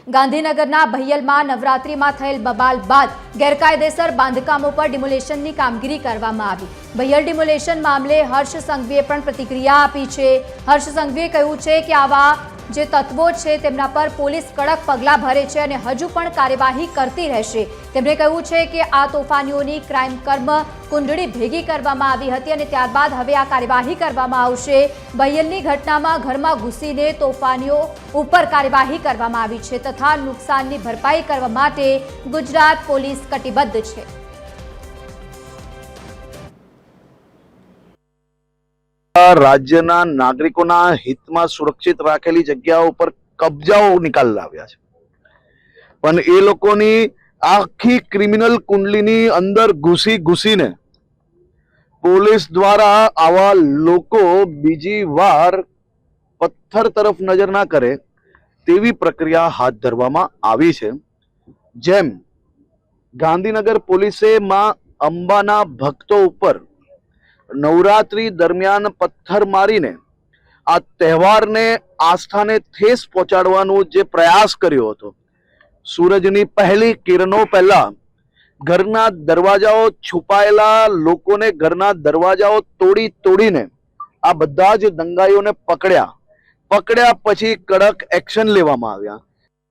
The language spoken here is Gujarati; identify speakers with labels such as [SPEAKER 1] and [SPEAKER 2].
[SPEAKER 1] ગાંધીનગરના ભૈયલમાં નવરાત્રીમાં થયેલ બબાલ બાદ ગેરકાયદેસર બાંધકામો પર ડિમોલેશનની કામગીરી કરવામાં આવી। ભૈયલ ડિમોલેશન મામલે હર્ષ સંઘવીએ પણ પ્રતિક્રિયા આપી છે। હર્ષ સંઘવીએ કહ્યું છે કે આવા જે તત્વો છે તેમના પર પોલીસ કડક પગલાં ભરે છે અને હજુ પણ કાર્યવાહી કરતી રહેશે। તેમણે કહ્યું છે કે આ તોફાનીઓની ક્રાઇમ કર્મ કુંડળી ભેગી કરવામાં આવી હતી અને ત્યારબાદ હવે આ કાર્યવાહી કરવામાં આવશે। ભૈયલની ઘટનામાં ઘરમાં ઘૂસીને તોફાનીઓ ઉપર કાર્યવાહી કરવામાં આવી છે તથા નુકસાનની ભરપાઈ કરવા માટે ગુજરાત પોલીસ કટિબદ્ધ છે।
[SPEAKER 2] રાજ્યના નાગરિકોના હિતમાં સુરક્ષિત રાખેલી જગ્યાઓ પર કબજાઓ નિકાલ લાવ્યા છે, પણ એ લોકોની આખી ક્રિમિનલ કુંડલીની અંદર ઘૂસીને પોલીસ દ્વારા આવા લોકો બીજી વાર પથ્થર તરફ નજર ના કરે તેવી પ્રક્રિયા હાથ ધરવામાં આવી છે। જેમ ગાંધીનગર પોલીસે માં અંબાના ભક્તો ઉપર નવરાત્રી દરમિયાન પથ્થર મારીને આ તહેવારને આસ્થાને ઠેસ પહોંચાડવાનો જે પ્રયાસ કર્યો હતો, સૂરજની પહેલી કિરણો પહેલા ઘરના દરવાજાઓ છુપાયેલા લોકોને ઘરના દરવાજાઓ તોડીને આ બધા જ દંગાઈઓને પકડ્યા પછી કડક એક્શન લેવામાં આવ્યા।